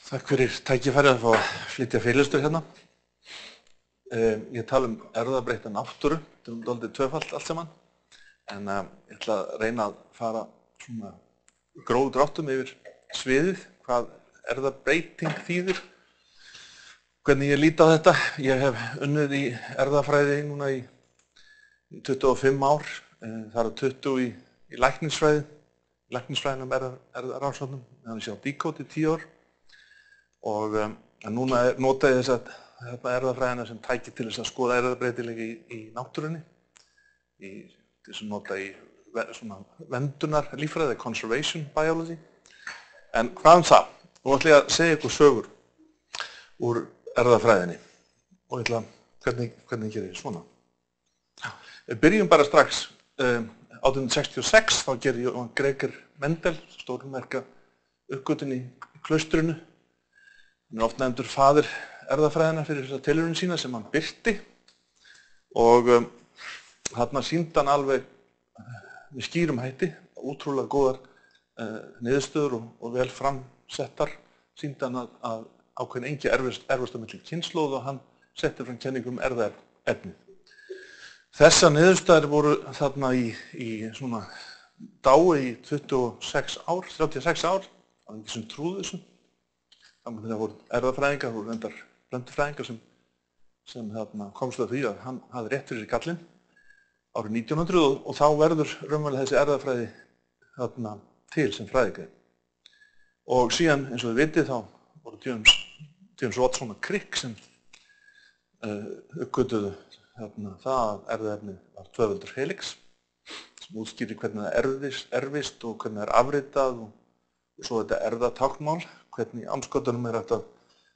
Takk fyrir tækifærið að fá að flytja fyrirlestur hérna. Ég tala erfðabreytta náttúru, þetta dálítið tvöfalt allt saman, en ég ætla að reyna að fara svona grófu dráttum yfir sviðið, hvað erfðabreyting þýðir, hvernig ég lít á þetta. Ég hef unnið í erfðafræði núna í 25 ár, þar af 20 í læknisfræði, læknisfræðinum erfðarannsóknum, meðan ég sé á Decode í 10 ár. Og núna nota ég þessa erfðafræðina sem tæki til þess að skoða erfðabreytileika í náttúrunni, til þess að nota í svona vendunar líffræði, conservation biology. En hvað það? Nú ætla ég að segja ykkur sögur úr erfðafræðinni og ég ætla hvernig gerir ég svona. Byrjum bara strax. 1866 þá gerði Johann Gregor Mendel stórmerka uppgötvun í klaustrinu. Hann oft nefndur faðir erfðafræðina fyrir þessa tilraun sína sem hann birti og þarna sýndi hann alveg með skýrum hætti, ótrúlega góðar niðurstöður og vel framsettar, sýndi hann að ákveðin engi erfist á milli kynslóð og hann setti fram kenningu erfðaefnið. Þessar niðurstöður voru þarna í svona dái í 36 ár, það var ekki sem trúði þessu. Það voru erfðafræðingar, það voru reyndar plöntufræðingar sem komst að því að hann hafði rétt fyrir sér gallinn árið 1900 og þá verður raunverulega þessi erfðafræði til sem fræðigrein. Og síðan, eins og þið vitið, þá voru James Watson og Crick sem uppgötvuðu það að erfðaefnið var tvöfaldur helix sem útskýrir hvernig það erfist og hvernig það er afritað og svo þetta erfðatáknmál, hvernig í andskotanum hægt að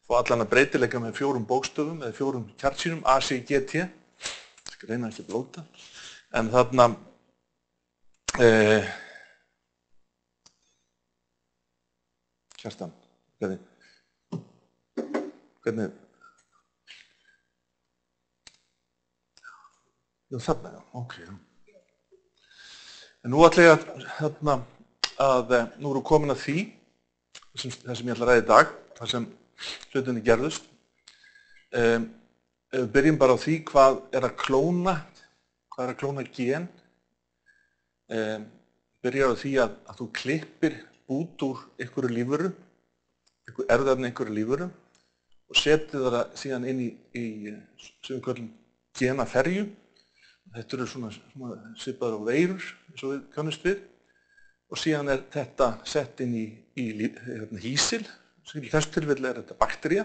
fá allan að breytileika með 4 bókstöfum eða 4 kjarnsýnum, A, C, G, T. Ég skal reyna ekki að blóta. En þarna Kjartan, hvernig Já, þarna, já, ok. En nú ætla ég að nú erum komin að því, það sem ég ætla að ræða í dag, það sem hlutinni gerðust. Við byrjum bara á því hvað er að klóna gen. Byrjar á því að þú klippir út úr einhverju lífveru, erfðaefni einhverju lífveru og setur það síðan inn í sem við kallum genaferju. Þetta eru svona svipaðar á veirur, eins og við kannast við. Og síðan er þetta sett inn í hýsil, í þessu tilfelli er þetta baktería.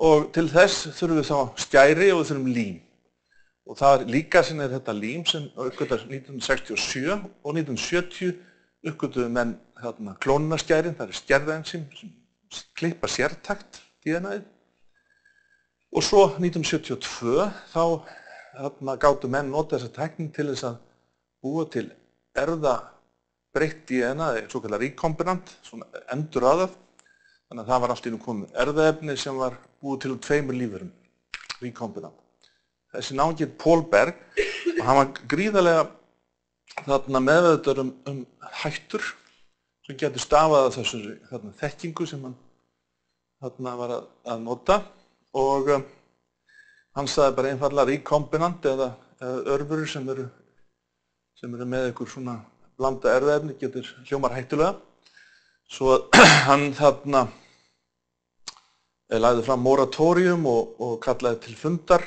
Og til þess þurfum við þá skæri og við þurfum lím. Og það er líka sem er þetta lím sem uppgötvaðist 1967 og 1970 uppgötvuðu menn klónunarskærin, það er skerðaensím sem klippa sértakt DNA-ið. Og svo 1972 þá gátu menn nota þessa tækni til þess að búa til erfðabreytt DNA, svo kallar recombinant, svona enduraðað. Þannig að það var allt í einu komið erfðaefni sem var búið til úr 2 lífverum, recombinant. Þessi náungi Paul Berg, og hann var gríðarlega meðvitaður hættur sem getur stafað af þessu þekkingu sem hann var að nota og hann sagði bara einfaldlega recombinant eða örverur sem eru með einhver svona blanda erfðaefni getur hljómar hættulega. Svo hann lagði fram moratórium og kallaði til fundar.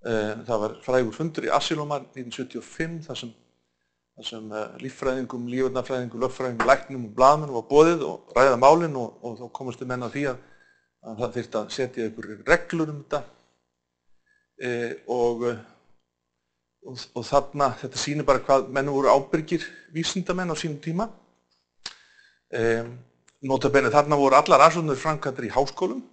Það var frægur fundur í Asilomar 1975 þar sem líffræðingum, lífefnafræðingum, lögfræðingum, læknum og blaðamönnum var boðið og ræða málin og þá komast menn að því að það þyrfti að setja einhverjar reglur þetta. Og þarna, þetta sýnir bara hvað menn voru ábyrgir vísindamenn á sínum tíma. Nota bene, þarna voru allar rannsóknir framkvæmdar í háskólum.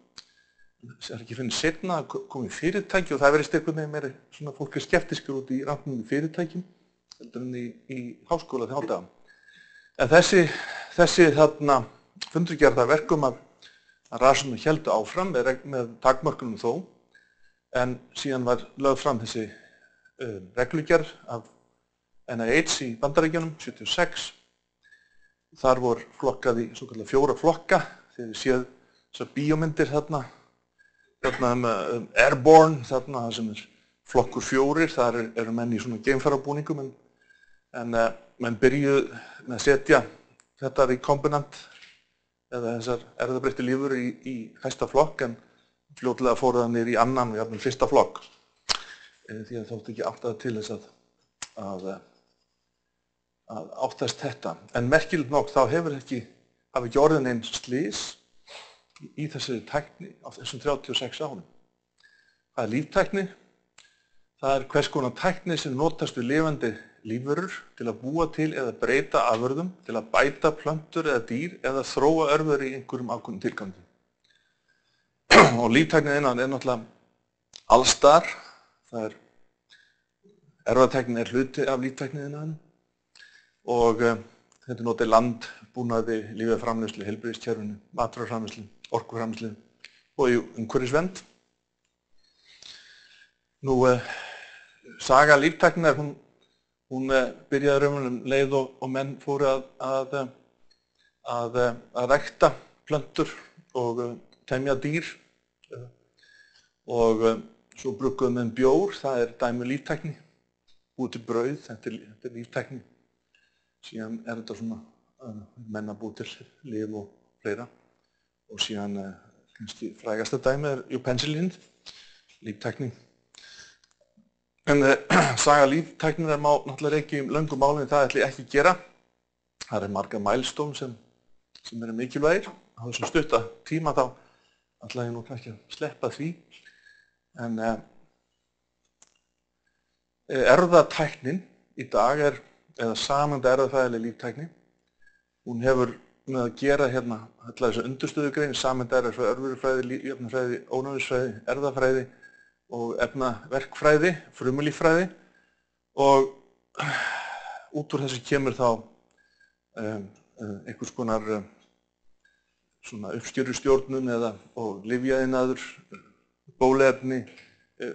Það er ekki finnst seinna að komið fyrirtæki og það verðist einhvern veginn meira svona fólk er skeptiskur út í rannsóknum fyrirtækjum heldur en í háskóla þá daga. En þessi fundur gerði það verkum að rannsóknir héldu áfram með takmörkunum þó. En síðan var lögð fram þessi reglugerð af NIH í Bandaríkjunum, 76. Þar voru flokkað í svokallaða 4 flokka, þið séð þessar bíómyndir þarna Airborne, þarna það sem flokkur 4, þar eru menn í svona geimfarabúningum en menn byrjuðu með að setja þetta recombinant eða þessar erfðabreyttu lífverur í hæsta flokk en fljótlega fóru það niður í annan og jafnvel fyrsta flokk því að þótti ekki áttað til þess að áttast þetta. En merkilegt nokk þá hafi ekki orðið nein slys í þessari tækni á þessum 36 árum. Það líftækni, það hvers konar tækni sem notast við lifandi lífverur til að búa til eða breyta afurðum, til að bæta plöntur eða dýr eða þróa örver í einhverjum ákveðnum tilgangi. Og líftæknin innan náttúrulega allstar, erfðatæknin hluti af líftæknin innan og þetta notið landbúnaði, lífeframleiðslu, heilbrigðiskerfinu, matvælaframleiðslu, orkuframleiðslu og í umhverfisvernd. Nú, saga líftækninnar, hún byrjaði raunverulega leið og menn fóru að rækta plöntur og temja dýr og svo brugguðu menn bjór, það dæmi líftækni, búið til brauð, þetta er líftækni. Síðan þetta svona menn að búið til lyf og fleira og síðan kannski frægasta dæmi penicillin, líftækni. En saga líftækninnar má náttúrulega ekki löngu máli en það ætla ég ekki að gera. Það margar milestone sem eru mikilvægir. Á þessum stutta tíma þá ætla ég nú kannski að sleppa því. En erfðatæknin í dag eða samandi erfðafræðileg líftækni. Hún hefur með að gera hérna þessa undirstöðugrein, samandi erfðafræði, örverufræði, jöfnufræði, ónæmisfræði, erfðafræði og efnaverkfræði, frumulíffræði og út úr þessu kemur þá einhvers konar svona uppskjörustjórnun og lyfjaiðnaður, bóluefni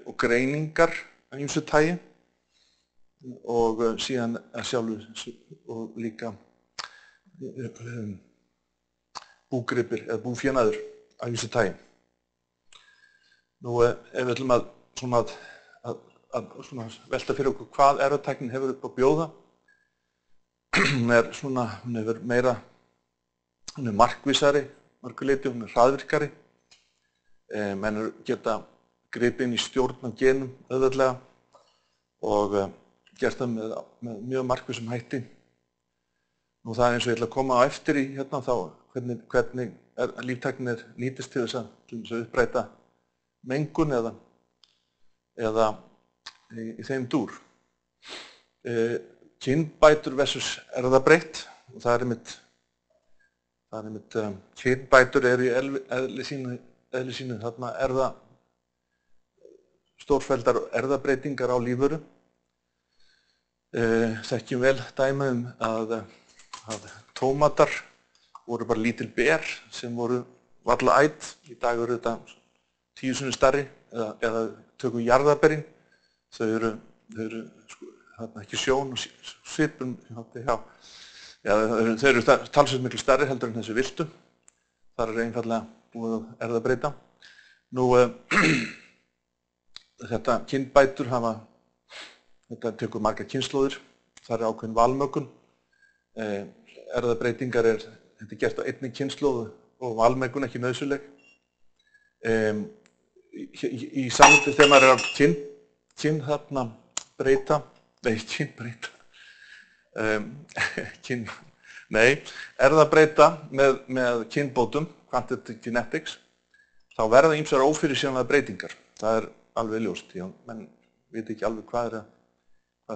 og greiningar af ýmsu tagi og síðan að sjálfu og líka búgripir eða búfénaður af ýmsu tagi. Nú ef við ætlum að velta fyrir okkur hvað erfðatæknin hefur upp að bjóða, hún hefur meira, hún markvissari, mörgu leyti, hún hraðvirkari, menn geta gripið inn í stjórn á genum auðveldlega og gert það með mjög markvissum hætti. Nú það eins og ég ætla að koma á eftir í hérna þá hvernig líftæknin nýtist til þess að uppræta mengun eða í þeim dúr. Kynbætur versus erfðabreytt og það einmitt kynbætur eru í eðli sínu þarna stórfelldar erfðabreytingar á lífveru. Þekkjum vel dæmi að tómatar voru bara lítil ber sem voru varla æt. Í dag eru þetta 10 sinnum stærri eða tökum jarðarberin. Þau eru ekki sjón og svipum, þau eru talsvert miklu stærri heldur en þessi villtu. Þar einfaldlega búið að erfðabreyta. Nú, þetta kynbætur þetta tekur margar kynslóðir, það ákveðin valmögun. Erfðabreytingar þetta gert á einni kynslóð og valmögun ekki nauðsynleg. Í samhengi þegar maður að erfðabreyta með kynbótum, quantitative genetics, þá verða ýmsar ófyrirsjáanlegar breytingar. Það alveg ljóst, því að menn veit ekki alveg hvað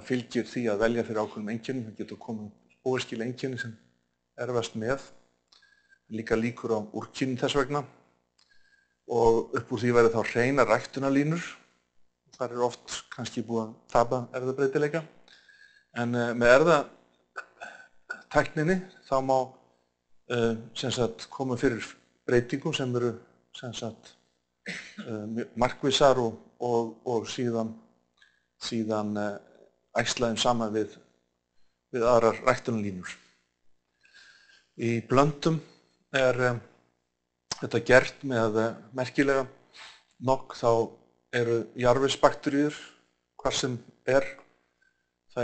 fylgir því að velja fyrir ákveðnum einkennum. Það getur komið óæskileg einkenni sem erfast með, líka líkur á úrkynjun þess vegna. Og upp úr því verður þá hreinar ræktunarlínur. Þar oft kannski búið að tapa erfðabreytileika. En með erfðatækninni þá má koma fyrir breytingum sem eru markvissar og síðan æxla þeim saman við aðrar ræktunarlínur. Í blöndum þetta gert með merkilega nokk þá eru jarðvegsbakteríur hvar sem þær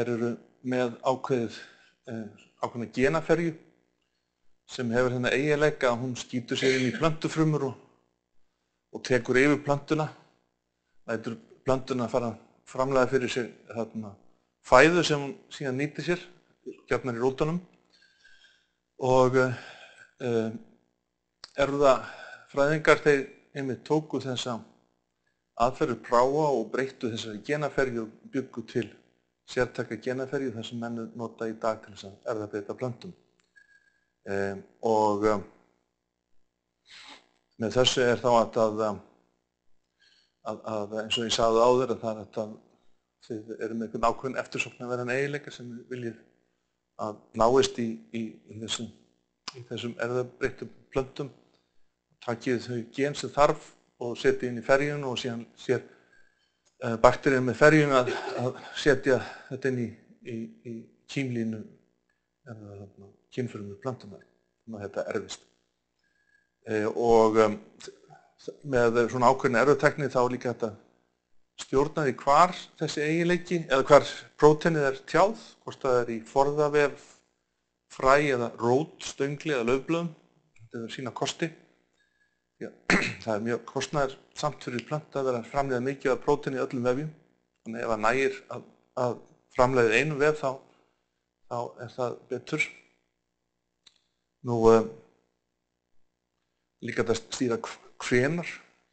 eru með ákveðna genaferju sem hefur þennan eiginleika að hún skýtur sér inn í plöntufrumur og tekur yfir plöntuna. Lætur plöntuna fara að framleiða fyrir sér fæðu sem hún síðan nýtir sér, gjarnan í rótunum. Og erfðafræðingar þeir einmitt tóku þessa aðferðir práfa og breyttu þessari genaferju og bjuggu til sértæka genaferju þar sem menn nota í dag til þess að erfðabreyta plöntum. Og með þessu þá að eins og ég sagði áður að þið eru með einhvern ákveðinn eftirsóknarverðan eiginleika sem þið viljið að náist í þessum erfðabreyttum plöntum. Takið þau gen sem þarf og setja inn í ferjun og síðan sér bakterían með ferjun að setja þetta inn í kímlínu eða kynfrumur plöntunar þannig að þetta erfist. Og með svona ákveðna erfðatækni þá líka þetta stjórna því hvar þessi eiginleiki eða hvar próteinið tjáð, hvort það í forðavef, fræ eða rót, stöngli eða laufblöðum. Þetta er sína kosti. Já, það mjög kostnaðarsamt fyrir plöntu að vera að framleiða mikið af próteini í öllum vefjum. Þannig ef það nægir að framleiða einum vef þá það betur. Nú líka að stýra hvenar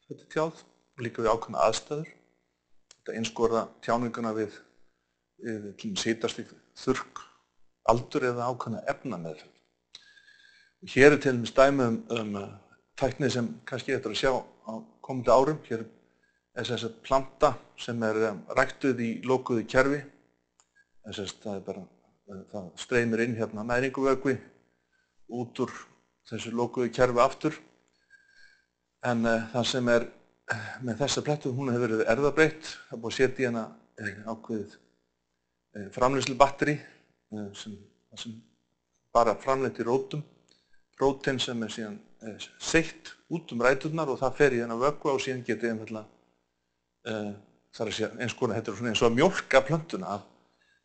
þetta tjáð og líka við ákveðna aðstæður. Þetta einskorða tjáninguna við hitastig, þurrk, aldur eða ákveðna efnameðferð. Hér til dæmis dæmi tækni sem kannski eftir að sjá á komandi árum. Hér þessi planta sem ræktuð í lokuðu kerfi. Það streymir inn hérna næringuvökvi út úr þessu lokuðu kerfi aftur. En það sem með þessa plöntu, hún hefur verið erfðabreytt. Það er búið að setja í hana ákveðið framleiðslubatteri sem bara framleitt í rótum. Prótein sem síðan seytt út ræturnar og það fer í þennan vökva og síðan getið einfaldlega eins og að mjólka plöntuna af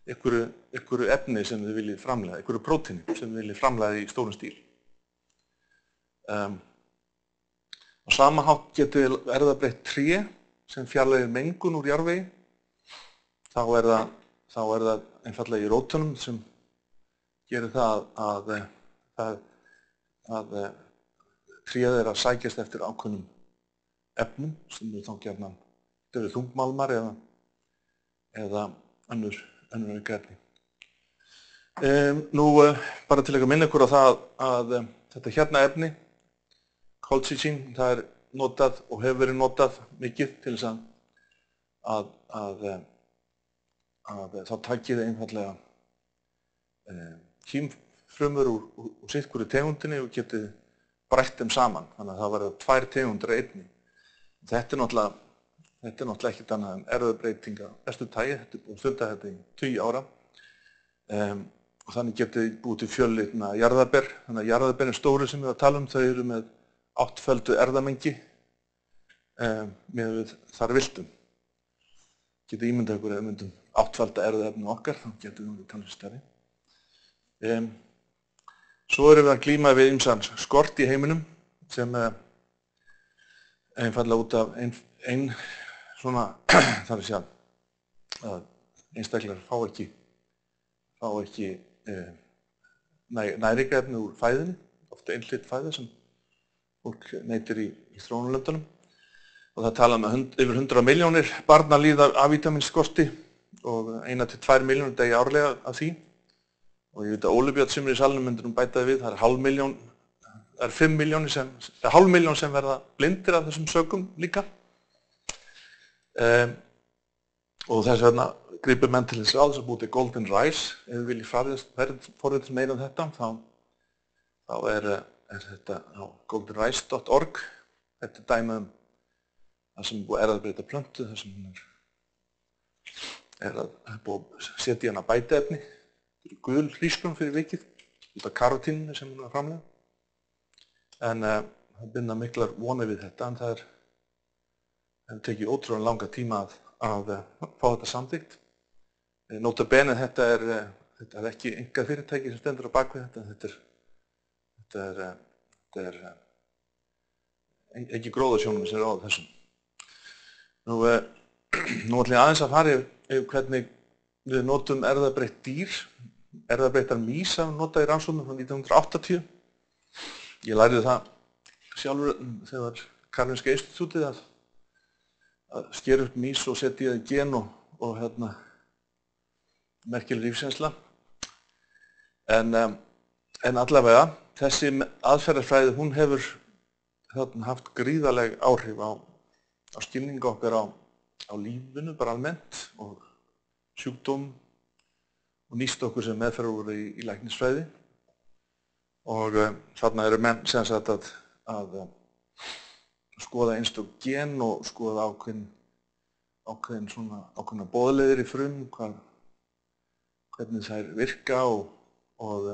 einhverju efni sem þið viljið framleiða, einhverju próteini sem þið viljið framleiða í stórum stíl. Á sama hátt getið erfðabreytt tré sem fjarlægir mengun úr jarðvegi. Þá er það einfaldlega í rótunum sem gerir það að tréð að sækjast eftir ákveðnum efnum sem eru þá gjarnan þungmálmar eða önnur efni. Nú bara til að minna ykkur á það að þetta hérna efni, kolchicin, það er notað og hefur verið notað mikið til þess að þá takið einfaldlega kýmfrumur úr sitt hvoru tegundinni og getið brætt þeim saman, þannig að það verða 2 tegundir af einni. Þetta er náttúrulega ekkert annað en erfðabreyting af bestu tagi. Þetta er búið að stunda þetta í 10 ára. Og þannig getið þið búið til fjöllitina jarðarber. Þannig að jarðarberin stóru sem við að tala þau eru með 8-földu erfðamengi miðað við þar villtum. Getið ímyndað ykkur ef við myndum 8-falda erfðaefni okkar, þá getum við talað stærri. Svo erum við að glíma við ýmsan skort í heiminum sem einfaldlega út af svona, þar að segja, að einstaklingar fá ekki næringarefni úr fæðunni, ofta einhlitt fæða sem fólk neytir í þróunarlöndunum. Og það tala yfir 100 milljónir barna líða af vítamínskorti og 1-2 milljónir deyja árlega af því. Og ég veit að Óli Björn sem í salnum myndir bætaði við, það er 5 miljónir sem verða blindir af þessum sökum líka. Og þess vegna grípur menn til þess að búið til Golden Rice. Ef við viljum forrita meira um þetta, þá er þetta á goldenrice.org. Þetta er dæmi það sem búið erfðabreyta plöntu, það sem búið að setja í hana bætiefni. Gul hrísgrjón fyrir vikið, út af karotíninu sem hún er að framleiða. En binda miklar vonir við þetta, en það hefur tekið ótrúlega langa tíma að fá þetta samþykkt. Nota bene þetta er ekki einkafyrirtæki sem stendur á bak við þetta. Þetta er ekki gróðasjónum sem ráða þessum. Nú ætlum ég aðeins að fara yfir hvernig við notum erfðabreytt dýr. Erfðabreyttar mýs hafa notað í rannsóknum frá 1980. Ég lærði það sjálfur þegar Karolinska Institutið að skera upp mýs og setja í það gen og merkileg lífsreynsla. En allavega, þessi aðferðafræði, hún hefur haft gríðarleg áhrif á skilningu okkar á lífinu, bara almennt, og sjúkdóm, og nýst okkur sem meðferðarúrræði í læknisfræði. Og þarna eru menn sem sagt að skoða einstök gen og skoða ákveðna boðleiðir í frum, hvernig þær virka og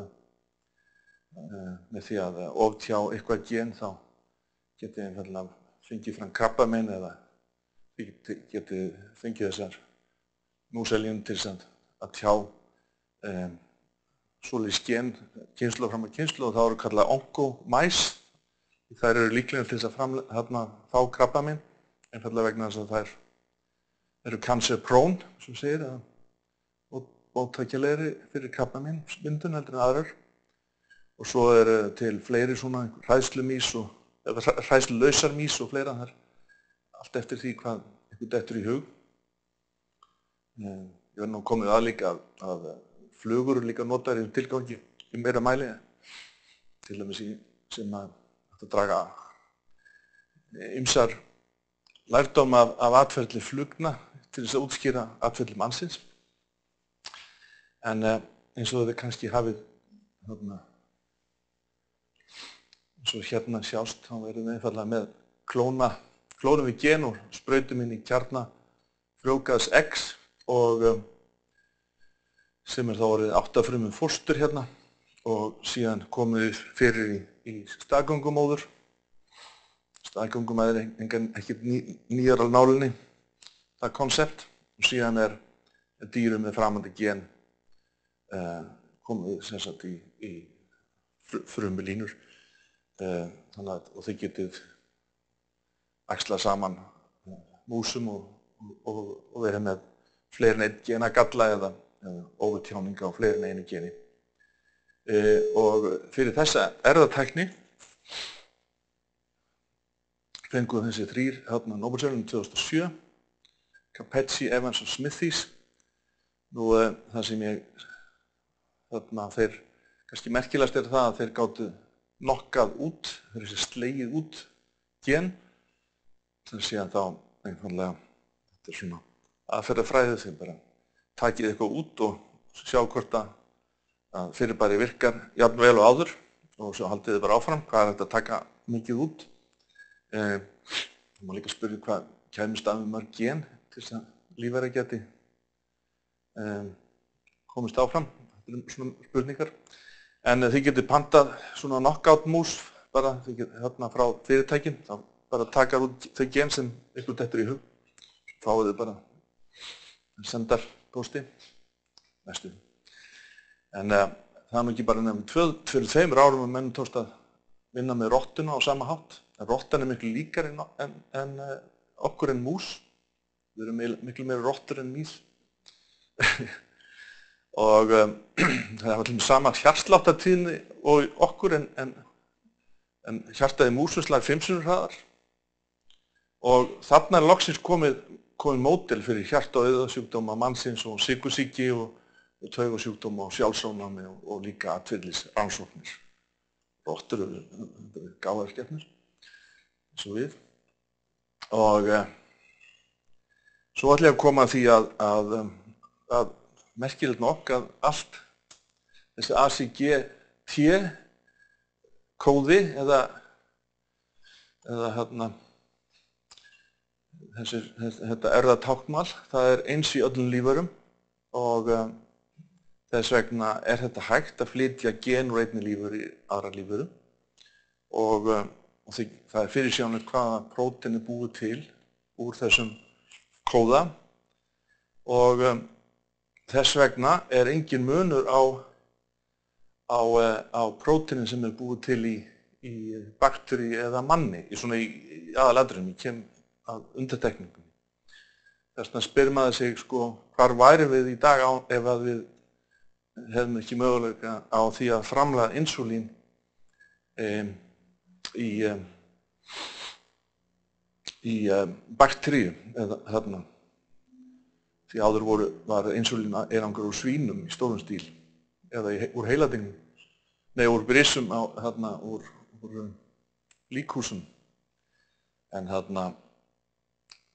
með því að oftjá eitthvað gen þá geti einfaldlega fengið fram krabbamein eða geti fengið þessar múselíum til að tjá svoleiðis gen kynslóð fram að kynslóð, og það eru kallað onkomæs. Þær eru líklegar til þess að fá krabbamein, einfaldlega vegna þess að þær eru cancer prone, sem segir, og móttækjalegri fyrir krabbameinsmyndun heldur en aðrar. Og svo eru til fleiri svona hræðslumýs eða hræðslulausar mýs og fleira. Það er allt eftir því hvað ykkur dettur í hug. Ég verð nú komið að líka að flugur eru líka notaðar í tilgangi í meira mæli, til dæmis sem að draga ýmsar lærdóm af atferli flugna til þess að útskýra atferli mannsins. En eins og þið kannski hafið eins og hérna sjást, þá erum við einfaldlega með klónum við gen og sprautum inn í kjarna frjóvgaðs eggs, og sem er þá orðið 8 frumum fóstur hérna, og síðan komum við fyrir í staðgöngumóður. Staðgöngumæður er ekkert nýjar af nálinni, það konsept, og síðan er dýrum með framandi gen komið sem sagt í frumulínur, og þið getið æxlað saman músum og verið með fleiri en einn genagalla eða ofurtjáninga á fleiri en einu geni. Og fyrir þessa erfðatækni fenguðu þessi 3 Nóbelsverðlaun 2007, Capezzi, Evans og Smithies. Nú það sem þeir kannski merkilegast er það að þeir gátu knockað út, þessi slegið út gen, sem síðan þá einfaldlega, þetta er svona aðferðafræði, þeir bara takið eitthvað út og sjá hvort að fyrirbæri virkar jafn vel og áður, og svo haldið þið bara áfram, hvað er þetta að taka mikið út. Það má líka spyrja hvað kæmist af mörg gen til þess að lífvera geti komist áfram. Þetta eru svona spurningar. En þið getið pantað svona knockout mús, bara þið getið frá fyrirtækin, þá bara takar út þau gen sem ykkur dettur í hug, fáið þið bara sendarpósti næstu. En það er nú ekki bara nefnum fyrir 2 árum að menn tókst að vinna með rottuna á sama hátt. En rottan er miklu líkari en okkur en mús. Við erum miklu meira rottur en mýs. Og það var til sama hjartsláttartíðni og okkur, en hjartaði músum slag 5 sinnum hraðar. Og þarna er loksins komið módel fyrir hjarta- og æðasjúkdóma mannsins og sykursýki og taugasjúkdóma og sjálfsofnæmi og líka atferlisrannsóknir. Rottur eru gáðar skepnur, eins og við. Og svo ætla ég að koma að því að merkilegt nokk að allt þessi ACGT kóði eða þetta erfðatáknmál, það er eins í öllum lífverum, og þess vegna er þetta hægt að flytja gen úr einni lífveru í aðra lífveru, og og það fyrirsjáanlegt hvaða prótein búið til úr þessum kóða og þess vegna engin munur á próteinin sem búið til í bakteríu eða manni, svona í aðalatriðum, ég kem að undantekningum. Þess vegna spyr maður sig hvar værum við í dag ef að við hefðum ekki möguleika á því að framleiða insúlín í bakteríu eða þarna. Því áður var insúlín einangrað úr svínum í stórum stíl eða úr heiladingnum, úr brisum úr líkhúsum. En þannig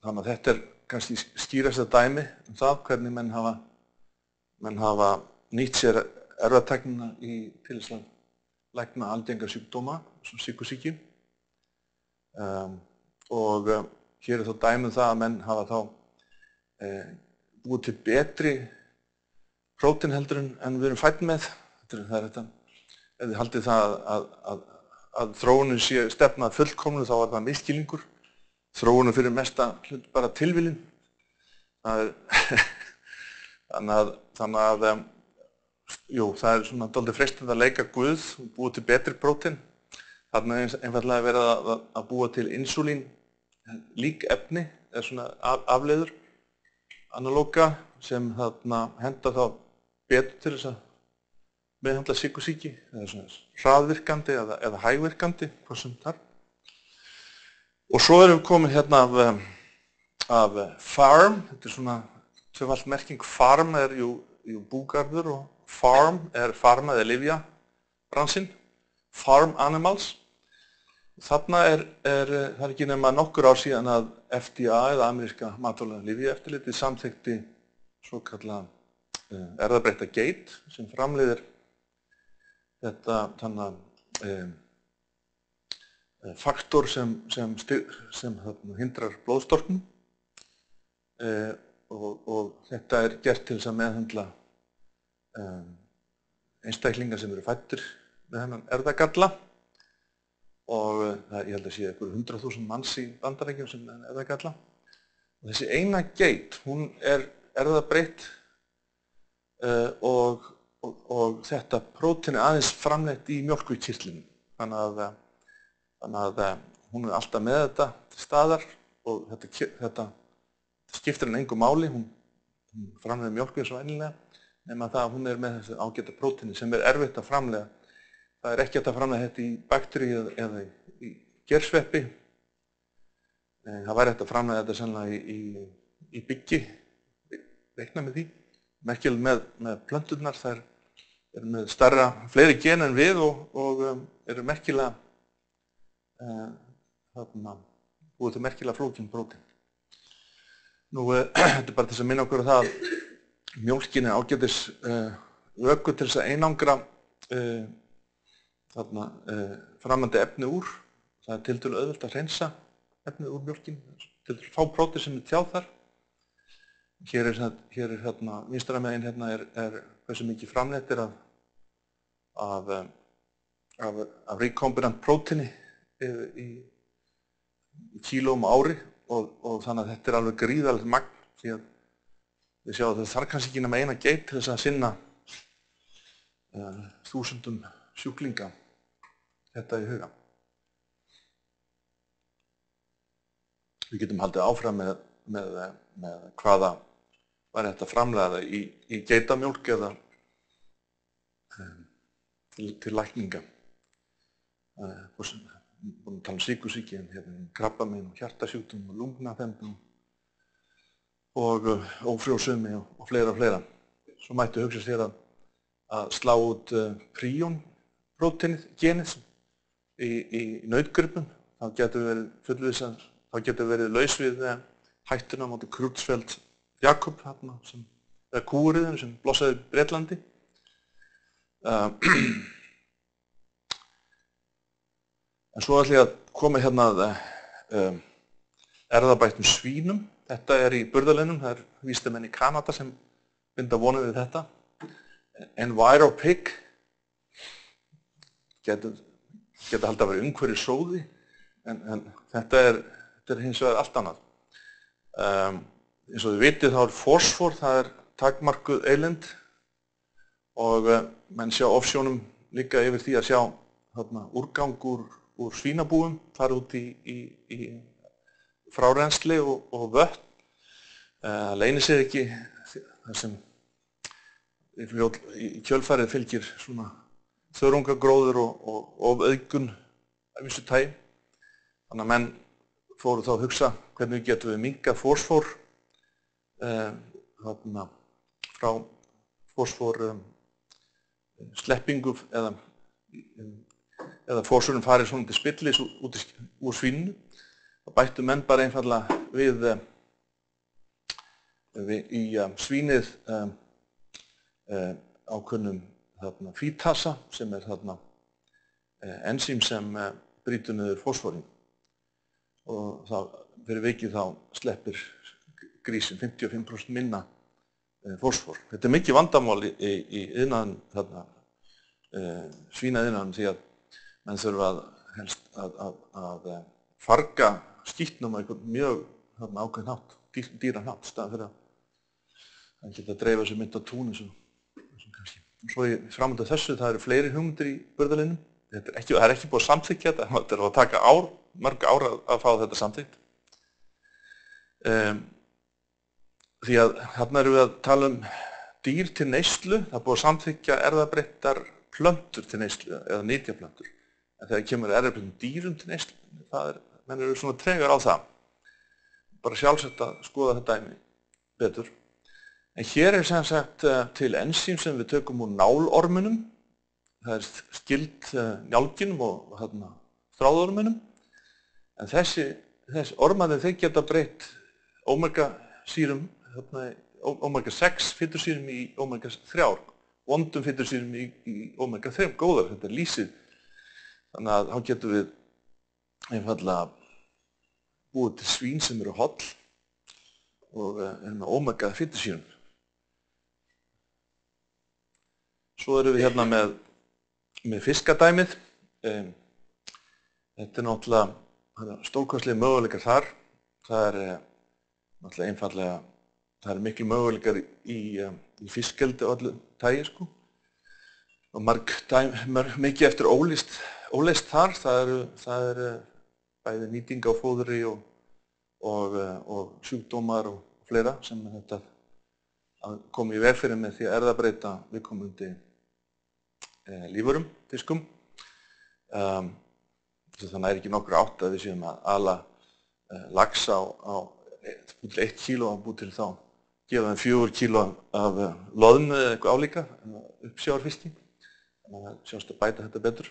að þetta kannski skýrasta dæmi það hvernig menn hafa nýtt sér erfðatæknina til þess að lækna algenga sjúkdóma, svona sykursýki. Og hér þá dæmi það að menn hafa þá búið til betri prótein heldur en við erum fædd með. Það er þetta, ef þið haldið það að þróunin sé stefna að fullkomnu þá var það misskilningur. Þróunin fyrir mesta hlut bara tilviljun. Þannig að það svona dálítið freistandi að leika Guð og búa til betri prótein. Þarna einfaldlega verið að búa til insúlín lík efni, eða svona afleiður, analóga sem henta þá betur til þess að meðhöndla sykursýki, eða svona hraðvirkandi eða hægvirkandi, hvað sem þar. Og svo erum við komin hérna af farm, þetta svona tvöfalt merking, farm búgarður og farm farma eða lyfjabransinn, farm animals. Þarna það ekki nema nokkur ár síðan að FDA eða ameríska matvæla- og lyfjaeftirlitið samþykkti svokallað erfðabreytta geit sem framleiðir þetta faktor sem hindrar blóðstorknun og þetta gert til þess að meðhöndla einstaklinga sem eru fæddir með þennan erfðagalla og ég held að sé einhverjum 100.000 manns í Bandaríkjunum sem er erfðagalla. Og þessi eina geit, hún erfðabreytt og þetta prótein aðeins framleitt í mjólkurkirtlinum. Þannig að hún alltaf með þetta til staðar og þetta skiptir henni engu máli, hún framleiðir mjólku eins og venjulega, nema það að hún með þessu ágæta próteini sem erfitt að framleiða. Það ekki hægt að framleiða þetta í bakteríu eða í gersveppi. Það væri hægt að framleiða þetta sennilega í byggi, reikna með því. Merkilega með plönturnar, þær eru með fleiri gen en við og eru merkilega búið til merkilega flókin prótein. Þetta bara til þess að minna okkur á það að mjólkin ágætis öku til þess að einangra framandi efni úr. Það tiltölulega auðvelt að hreinsa efnið úr mjólkin, tiltölulega fá prótein sem tjáð þar. Hér vinstra megin hversu mikið framleitt af recombinant próteini í kílóum á ári og þannig að þetta alveg gríðarlegt magn því að við sjáum að það þarf kannski ekki nema eina geit til þess að sinna þúsundum sjúklinga þetta í huga. Við getum haldið áfram með hvaða væri hægt að framleiða í geitamjólk eða til lækninga. Búin að tala um sykursýki en krabbamein og hjartasjúkdóm og lungnaþembu og ófrjósemi og fleira. Svo mætti hugsa sér að slá út príonpróteinið genið í nautgripum. Þá getur verið laus við hættuna á móti Creutzfeldt-Jakob eða kúariðinu sem blossaði í Bretlandi. En svo ætla ég að koma hérna að erfðabættum svínum. Þetta í burðarliðnum, það vísindamenn í Kanada sem binda vonir við þetta. EnviroPig geta haldið að vera umhverfis sóði en þetta er hins vegar allt annað. Eins og þið vitið þá fosfór, það takmarkuð auðlind og menn sjá ofsjónum líka yfir því að sjá úrgang úr svínabúum fara út í frárennsli og vötn. Það leynir sér ekki þar sem í kjölfarið fylgir svona þörungagróður og ofauðgun af vissu tagi. Þannig að menn fóru þá að hugsa hvernig getum við minnkað fosfór frá fosfór sleppingu eða fosfórinn farið svona til spillis úr svíninu. Það bættu menn bara einfaldlega við í svínið ákveðnum fítasa sem ensím sem brýtur niður fosfórin. Og fyrir vikið þá sleppir grísinn 55% minna fosfór. Þetta er mikið vandamál í iðnaðinum, svína'iðnaðinum, því að menn þurfa helst að farga skítnum á einhvern mjög ákveðinn hátt, dýran hátt, staðan fyrir að geta að dreifa sér mynd á tún eins og kannski. Svo framönda þessu, það eru fleiri hugmyndir í burðarliðnum. Það er ekki búið að samþykkja þetta, þetta er að taka mörg ár að fá þetta samþykkt. Því að þarna erum við að tala dýr til neyslu, það er búið að samþykkja erfðabreyttar plöntur til neyslu eða nytjaplöntur. En þegar kemur erfðabreyttum dýrum til neyslu, menn eru svona tregar á það. Bara sjálfsagt að skoða þetta dæmi betur. En hér er sem sagt til ensím sem við tökum úr nálormunum. Það er skyld njálginum og þráðormunum. En þessi ormarnir þeir geta breytt omega-sýrum, omega-6 fitursýrum í omega-3, vondum fitursýrum í omega-3, góðar, þetta er lýsið. Þannig að þá getum við einfaldlega búið til svín sem eru holl og með omega-fitursýrum. Svo erum við hérna með fiskadæmið. Þetta er náttúrulega stórkostlegir möguleikar þar. Það er náttúrulega einfaldlega, það eru miklu möguleikar í fiskeldi og öllu tagi, sko. Og mikið eftir óleyst þar. Það er bæði nýting á fóðri og sjúkdómar og fleira sem þetta að koma í veg fyrir með því að erfðabreyta viðkomandi lífverum, fiskum. Þannig er ekki nokkur átt að við séum að ala lax á búið til 1 kíló og búið til þá gefa þeim 4 kíló af loðnu eða eitthvað álíka, uppsjávarfiski. Þannig að sjást að bæta þetta betur.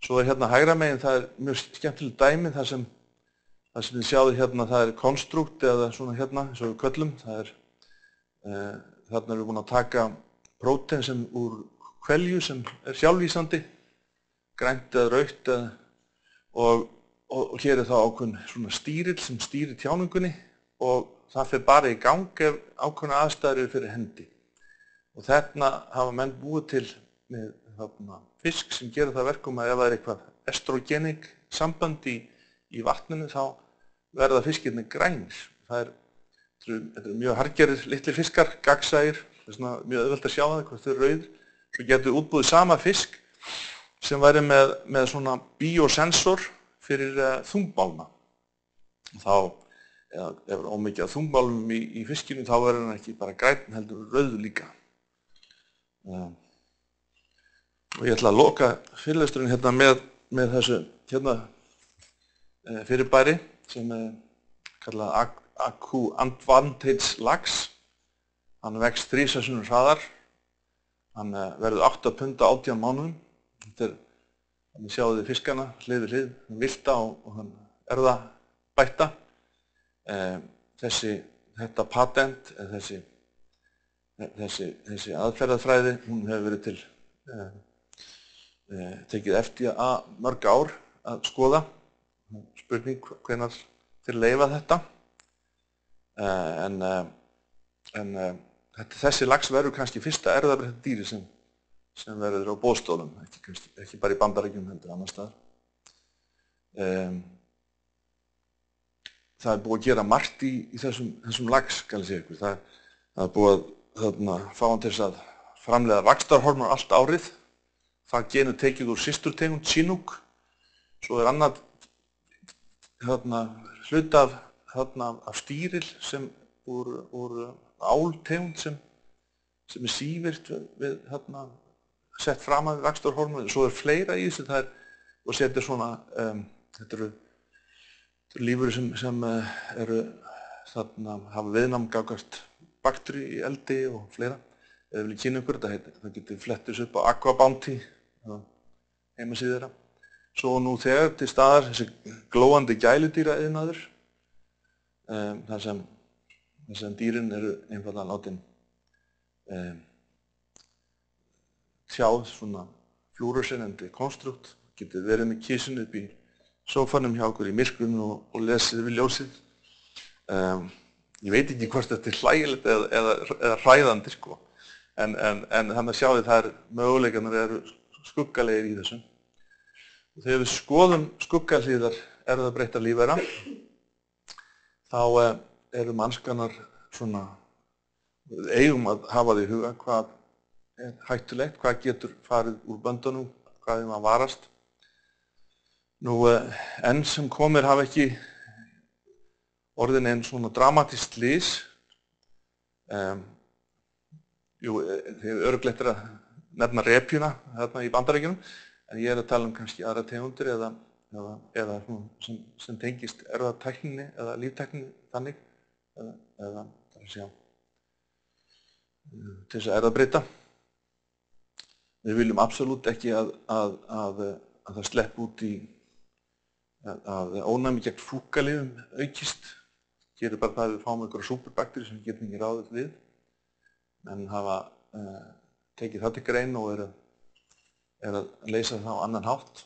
Svo er hérna hægra megin, það er mjög skemmtileg dæmi, það sem þið sjáðu hérna, það er konstrukt eða svona hérna, eins og við köllum. Þarna erum við búin að taka prótein sem úr hvelju sem er sjálflýsandi, grænt eða rautt og hér er þá ákveðin svona stýrill sem stýrir tjáningunni og það fer bara í gang ef ákveðna aðstæður eru fyrir hendi. Og þarna hafa menn búið til með fisk sem gerir það verkum að ef það er eitthvað estrogenik samband í vatninu þá verða fiskirnir grænir. Þetta eru mjög harðgerðir litlir fiskar, gagnsæir, það er svona mjög auðvelt að sjá það hvort þau eru rauðir. Svo getur útbúið sama fisk sem væri með svona biosensor fyrir þungbálma. Þá, ef það er ómikið af þungbálmum í fiskinu, þá verður hann ekki bara grænn, heldur rauður líka. Og ég ætla að loka fyrirlesturinn hérna með þessu fyrirbæri sem er kallað Aquadvantage lax. Hann vex 3 sinnum hraðar. Hann verður 8 punda á 18 mánuðum. Þannig sjáu þið fiskana hlið við hlið, villta og hann erfðabætta. Þetta patent, þessi aðferðafræði, hún hefur verið tekið FDA mörg ár að skoða. Spurning hvenær þeir leyfa þetta. Þessi lax verður kannski fyrsta erfðabreytta dýri sem verður á boðstólum, ekki bara í Bandaríkjunum heldur annars staðar. það búið að gera margt í þessum lax, skal ég segja ykkur. Það búið að fá hann til þess að framleiða vaxtarhormón allt árið. Það genu tekið úr systurtegund Chinook. Svo annað hluti af stýril sem úr áltegund sem sívirt við sett fram af vaxtarhormón. Svo fleira í þessu, það og setja svona, þetta eru lífverur sem eru hafa viðnám gagnvart bakteríu í eldi og fleira. Ef þið viljið kynna ykkur þetta, það getur flett þessu upp á Aquabounty, heimasíðu þeirra. Svo nú þegar til staðar þessi glóandi gæludýraiðnaður, þar sem dýrin eru einfaldlega látin tjáð svona fluorescerandi konstrukt, getur verið með kísinu upp í sófanum hjá okkur í myrkrinu og lesið við ljósið. Ég veit ekki hvort þetta hlægilegt eða hræðandi, sko. En þannig að sjáðu það möguleikarnir eru skuggalegir í þessu. Og þegar við skoðum skuggahlíðar erfðabreyttra lífvera, þá eru mannskanar svona, við eigum að hafa því í huga hvað er hættulegt, hvað getur farið úr böndunum, hvað að varast. Nú, enn sem komir hafa ekki orðin einn svona dramatískt slys. Þið örugglega að nefna repjuna þarna í Bandaríkjunum, en ég að tala kannski aðra tegundir eða sem tengist erfðatækninni eða líftækninni þannig, eða til þess að erfðabreyta. Við viljum absolutt ekki að það slepp út í að ónæmi gegn fúkkalyfjum aukist. Gerir bara það að við fáum einhverja súperbakteríur sem við getum ekki ráðið við. Menn hafa tekið það til grein og er að leysa það á annan hátt.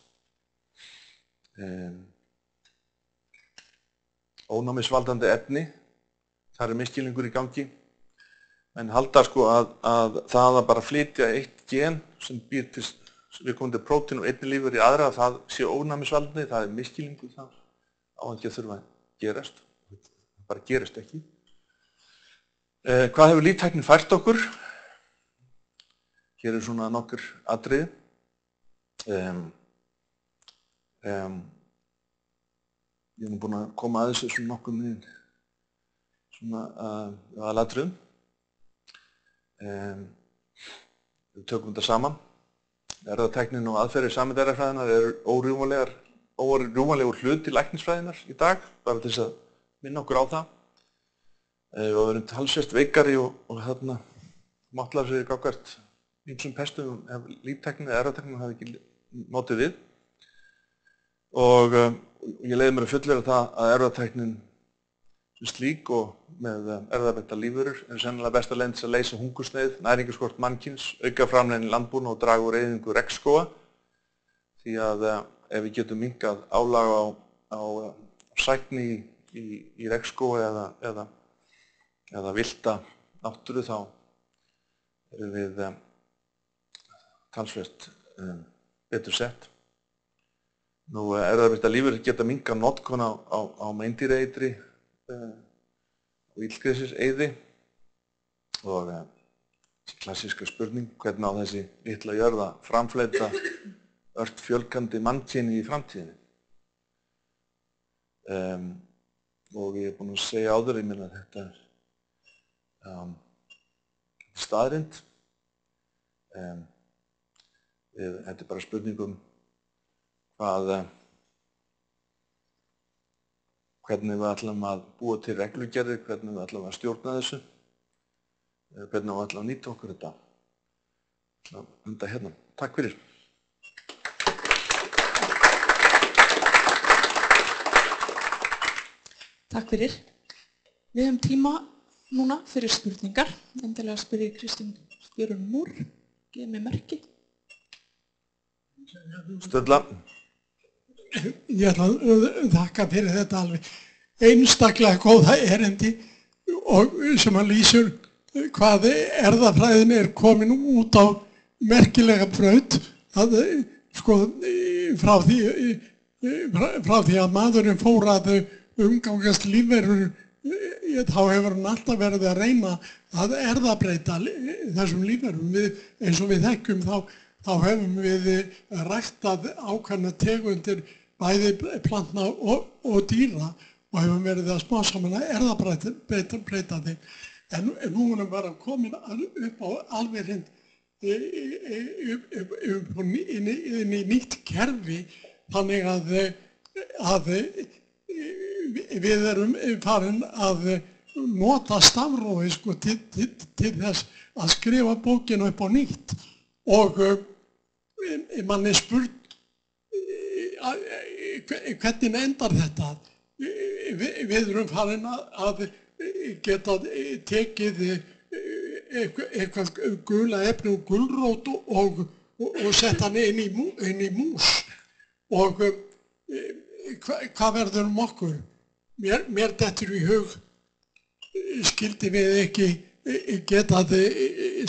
Ónæmisvaldandi efni, þar misskilningur í gangi. Menn halda sko að það að bara flytja eitt gen sem býr til viðkomandi prótín og einni lífur í aðra, að það sé ónæmisvaldandi, það er misskilningur, það á ekki að þurfa að gerast. Það bara gerist ekki. Hvað hefur líftæknin fært okkur? Hér svona nokkur atriði. Ég er búinn að koma að þessu svona nokkuð með svona aðalatriðum. Við tökum þetta saman. Erfðatæknin og aðferðir sameindærafræðinnar eru órjúfanlegur hluti læknisfræðinnar í dag, bara til þess að minna okkur á það. Og við erum talsvert veikari og máttlar sér gagnvart ýmsum pestum ef líftæknin eða erfðatæknin hafi ekki notið við. Og ég leyfi mér að fullyrða það að erfðatæknin sem slík og með erfðabreyttar lífverur er sennilega besta leið til að leysa hungursneyð, næringarskort mannkyns, auka framleiðni í landbúnaði og draga úr eyðingu regnskóga. Því að ef við getum minnkað álag á sækni í regnskóga eða villta náttúru, þá erum við talsvert betur sett. Nú erfðabreyttar lífverur geta minnkað notkun á meindýraeitri og illgresiseyði og klassíska spurning, hvernig á þessi litla jörð að framfleyta ört fjölgandi mannkyni í framtíðinni. Og ég er búinn að segja áður, ég meina að þetta er staðreynd. Þetta er bara spurning hvernig við ætlum að búa til reglugerðir, hvernig við ætlum að stjórna þessu, hvernig við ætlum að nýta okkur þetta. Ég ætla að enda hérna. Takk fyrir. Takk fyrir. Við höfum tíma núna fyrir spurningar. Endilega spyrir Kristín Björn Múr. Geð mér merki. Sturla. Ég ætla að þakka fyrir þetta alveg einstaklega góða erindi og sem að lýsir hvað erfðafræðin er komin út á merkilega braut að sko frá því að maðurinn fór að umgangast lífverur, þá hefur hann alltaf verið að reyna að erfðabreyta þessum lífverum. Eins og við þekkjum þá hefum við ræktað ákveðna tegundir bæði plantna og dýra og hefum verið að smá saman að erfðabreyta þeim. En nú erum við komin upp á alveg hreint inn í nýtt kerfi, þannig að við erum farin að nota stafrófi sko, til þess að skrifa bókina upp á nýtt. Og mann spurt hvernig endar þetta? Við erum farin að geta tekið eitthvað gula efni og gulrót og sett hann inn í mús. Og hvað verður okkur? Mér dettur í hug, skildi við ekki getað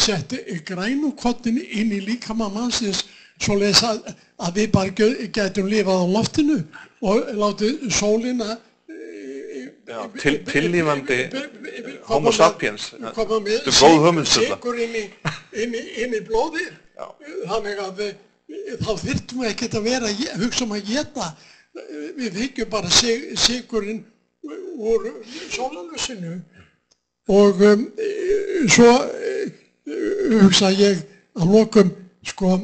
sett grænukottin inn í líkama mannsins svoleiðis að við bara getum lifað á loftinu og látið sólina tillífandi homo sapiens. Koma með sykur inn í blóðið. Þannig að þá þyrftum við ekkert að vera að hugsa að éta. Við fengjum bara sykurinn úr sólarljósinu. Og svo hugsa ég að lokum, sko,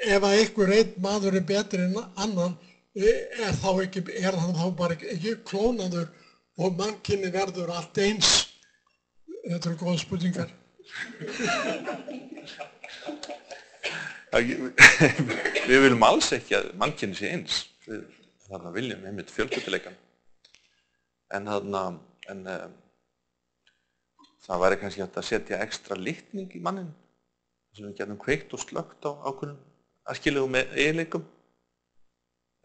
ef að einn maður betri en annan, er hann þá bara ekki klónaður og mannkynið verður allt eins? Þetta eru góða spurningar. Við viljum alls ekki að mannkynið sé eins. Þarna viljum við einmitt fjölbreytileikann. En það væri kannski hægt að setja ekstra litning í manninn, sem við getum kveikt og slökkt á ákveðnum æskilegum eiginleikum.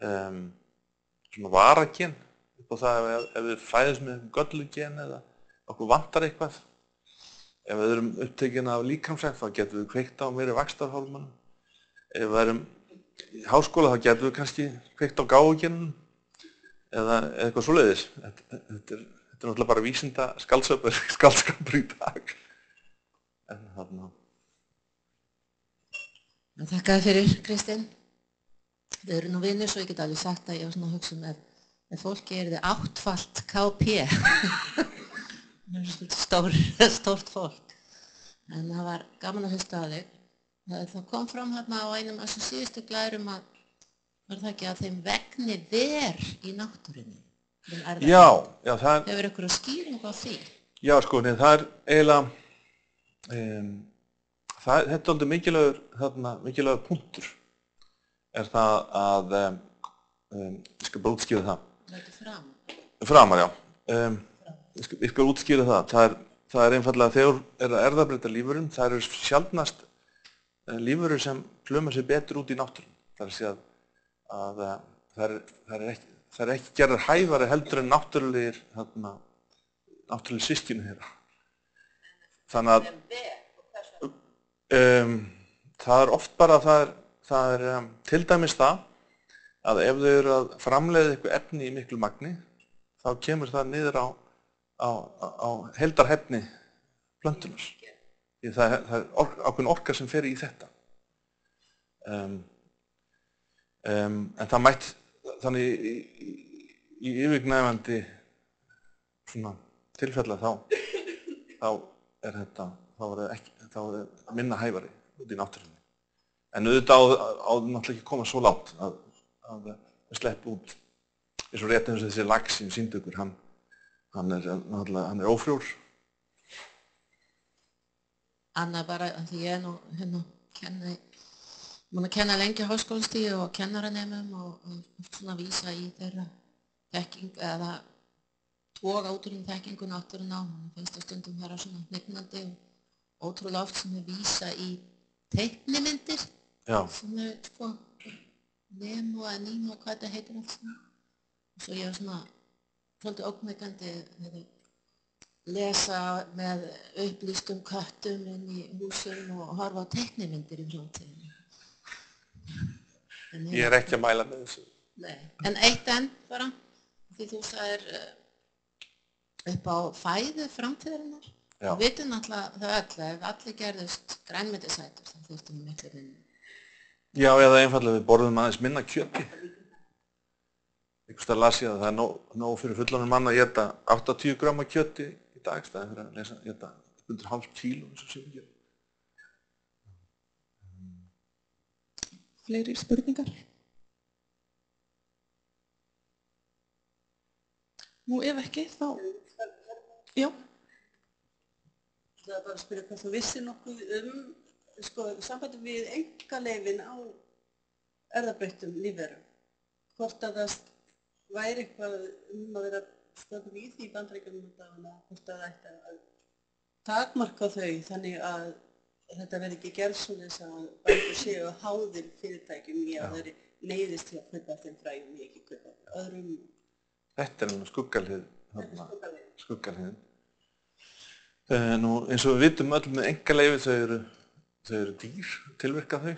Svona varagen upp á það ef við fæðumst með göllugen eða okkur vantar eitthvað. Ef við erum upptekin af líkamsrækt þá getum við kveikt á meiri vaxtarhormónum. Ef við erum í háskóla þá getum við kannski kveikt á gáfugenum eða eitthvað svoleiðis. Þetta er náttúrulega bara vísinda skaldskapur í dag. En þarna. Þakka þér fyrir, Kristinn. Við erum nú vinir, svo ég get alveg sagt að ég var svona að hugsa ef fólki er þið 8-falt KP. Stórt fólk. En það var gaman að hlusta á þig. Það kom fram hérna á einum af þessum síðustu glærum að var það ekki að þeim vegni í náttúrunni. Já, það hefur ykkur að skýringu á því? Já, sko, það er eiginlega, þetta er aldrei mikilvægur punktur. Er það að, ég skal bara útskýra það. Þetta er framar? Framar, já. Ég skal útskýra það. Það er einfaldlega þegar er að erfðabreyta lífverum, það eru sjaldnast lífverur sem pluma sig betur út í náttúrunni. Það er að segja að það er ekki gerðar hæfari heldur en náttúrulegir systkini þeirra. Þannig að það er oft bara það er til dæmis það að ef þau eru að framleiða eitthvað efni í miklu magni þá kemur það niður á heildarhæfni plöntunar. Því það er ákveðin orka sem fer í þetta. En það mætt þannig í yfirgnæfandi svona tilfella þá er minna hæfari út í náttúrunni. En auðvitað á náttúrulega ekki koma svo langt að sleppa út eins og rétt eins og þessi lax sem sýndi ykkur, hann er ófrjór. Anna, bara því ég er nú búin að kenna lengi á háskólastigi og kennaranemum og svona vísa í þeirra þekking eða toga út úr þekkingu náttúruna og finnst það stundum vera svona hnignandi og ótrúlega oft sem er vísa í teiknimyndir sem er sko Nemo eða Nemo, hvað þetta heitir allt svona. Og svo ég var svona svolítið ógnveikandi lesa með upplýstum köttum inn í húsum og horfa á teiknimyndir í framtíðinni. Ég er ekki að mæla með þessu. Nei, en eitt enn bara, Því þú sagðir upp á fæðu framtíðarinnar. Já. Við vitum náttúrulega það öll, ef allir gerðust grænmetisætur þá þurftum við miklu minni. Já, eða einfallega við borðum aðeins minna kjöti. Einhvers staðar las ég að það er nóg fyrir fullorðinn mann að éta 80 grama kjöti í dag, staðinn fyrir að éta undir hálft kíló eins og sem við gerum. Fleiri spurningar? Nú ef ekki, þá... Já. Það er bara að spyrja hvað þú vissir nokkuð sambandi við einkaleyfin á erfðabreyttum lífverum. Hvort að það væri eitthvað að vera stöðum í því Bandaríkjunum á dagana, hvort að það ætti að takmarka þau þannig að þetta verði ekki gerð svoleiðis að bændur séu háðir fyrirtækjum í að þeir neyðist til að kaupa þeim fræjum í ekki kaupa öðrum. Þetta er skuggalíðin. Nú eins og við vitum öll með einkaleyfi þau eru dýr, tilvirka þau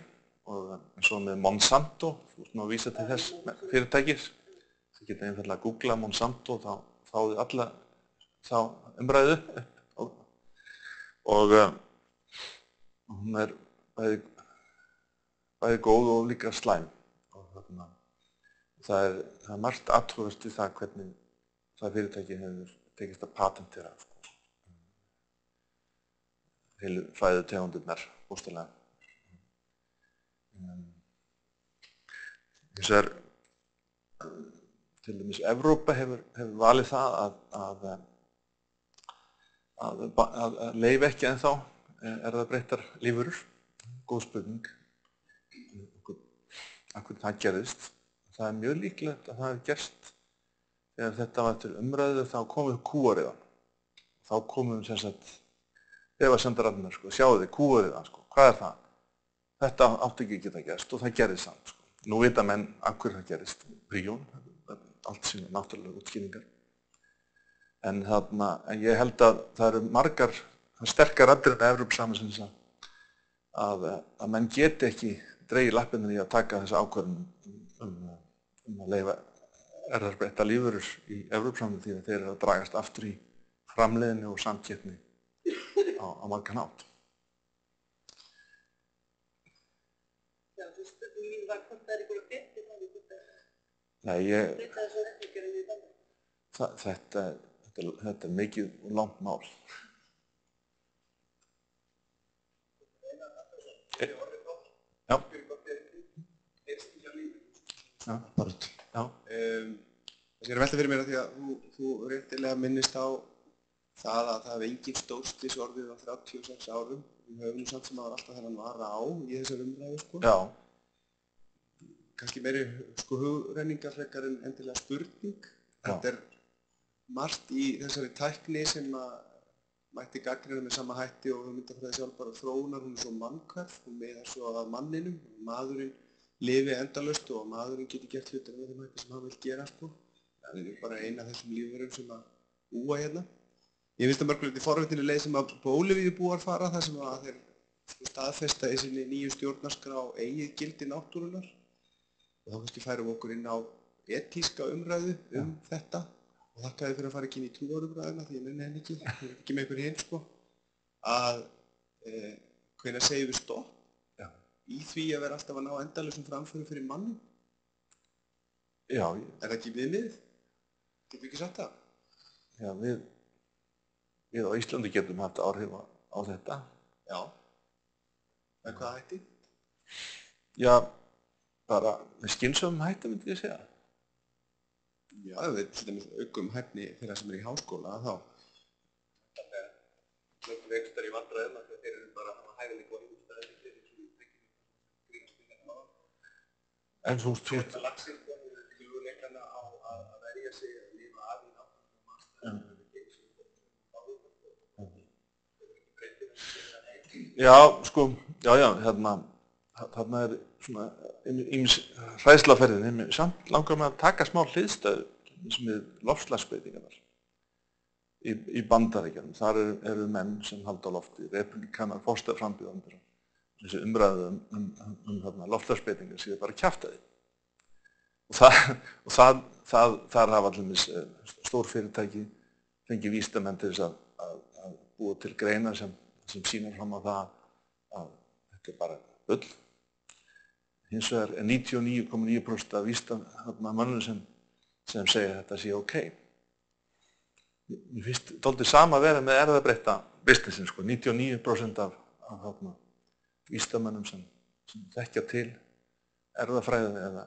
og eins og með Monsanto, þú ert nú að vísa til þess fyrirtækis. Þið geta einfallega að googla Monsanto þá fáið alla þá umræðu og hún er bæði góð og líka slæm og það er margt athugavert í það hvernig það fyrirtæki hefur tekist að patentera heilu fæðutegundirnar bókstaflega. Hins vegar til dæmis Evrópa hefur valið það að leyfa ekki ennþá erfðabreyttar lífverur. Góð spurning. Af hverju það gerðist. Það er mjög líklegt að það hefur gerst þegar þetta var til umræðu þá komum við kúariðan. Þá komum við sem sagt efasemdararnir, sjáu þið kúariðan, hvað er það? Þetta átti ekki að geta gerst og það gerðist samt. Nú vita menn af hverju það gerðist. Príón, allt sína náttúrulega útskýringar. En ég held að það eru margar sterkar raddir en Evrópusambandsins að menn geti ekki dregið lappirnar í að taka þessa ákvörðun að leyfa erfðabreyttar lífverur í Evrópusambandinu því að þeir eru að dragast aftur í framleiðni og samkeppni á margan hátt. Já, þú spurning mín var hvort það er einhverju fréttir þá við hvort Nei, breyta þessu reglugerðum í Bandaríkjunum. Þetta er mikið og langt mál. Já. Já. Já. Það er velta fyrir mér að því að þú réttilega minnist á það að það hefði engin stórslys orðið á 36 árum. Við höfum nú samt sem að alltaf þennan vara á í þessar umræðu, Já. Kannski meiri hugrenningar frekar en endilega spurning. Þetta er margt í þessari tækni sem að mætti gagnrýna með sama hætti og hugmyndafræði sjálfbæra þróunar, hún er svo mannkvæð, hún miðar svo að manninum, maðurinn lifi endalaust og maðurinn geti gert hlutir með þeim hætti sem hann vil gera. Það er bara eina af þessum lífverum sem að búa hérna. Ég finnst það mörgulega í forvitninu leið sem að Bólivíubúar fara, þar sem að þeir staðfesta í sinni nýju stjórnarskrá eigið gildi náttúrunnar. Og þá kannski færum okkur inn á etíska umræðu þetta. Og þakka þið fyrir að fara ekki inn í trúarumræðuna því ég nenni henni ekki, ég er ekki með ykkur hinn að hvenær segjum við stopp í því að vera alltaf að ná endalausum framförum fyrir mannum. Já. Er það ekki viðmiðið? Getum við ekki sagt það? Já, við á Íslandi getum haft áhrif á þetta. Já. Með hvaða hætti? Já, bara með skynsömum hætti myndi ég segja. Já, ef við til dæmis aukum hæfni þeirra sem er í háskóla, þá mörgum ekstar í vandræðum að þeir eru bara að hafa hæfileika á einhverjum staðinni eins og við tekjum á. En þú Þetta lagsir hugleikana á að verja sig að lifa af í náttúrulega þarna er svona ýmis hræðslaferðin, samt langar mig að taka smá hliðstæðu með loftslagsbreytingarnar í Bandaríkjunum. Þar eru menn sem halda á lofti, repúblikanar, forsetaframbjóðendur. Þessi umræðu loftslagsbreytingar séu bara kjaftæði. Þar hafa allir stór fyrirtæki fengið vísindamenn til þess að búa til greinar sem sýnir fram á það að þetta bara bull. Hins vegar 99,9% af vísindamönnum sem segja að þetta sé ok. Mér finnst dálítið sama að vera með erfðabreytta businessin, 99% af vísindamönnum sem þekkja til erfðafræði eða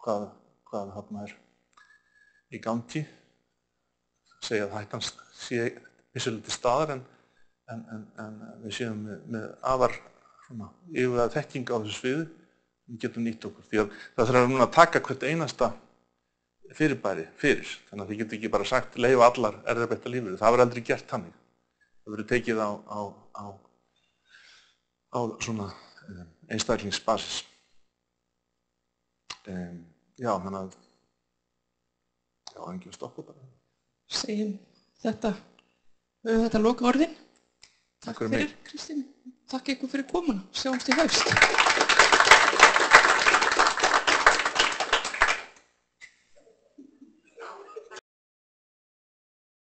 hvað þarna er í gangi, segja að hættan sé vissulega til staðar en við séum með afar yfirvegað þekking á þessu sviði sem við getum nýtt okkur. Því að það þarf núna að taka hvert einasta fyrirbæri fyrir, þannig að þið getur ekki bara sagt leyfa allar erfðabreyttar lífverur. Það verður aldrei gert þannig. Það verður tekið á svona einstaklingsbasis. Já, þannig að enginn stoppa bara. Segjum þetta loka orðin. Takk fyrir mig. Kristín. Takk ykkur fyrir komuna. Sjáumst í haust.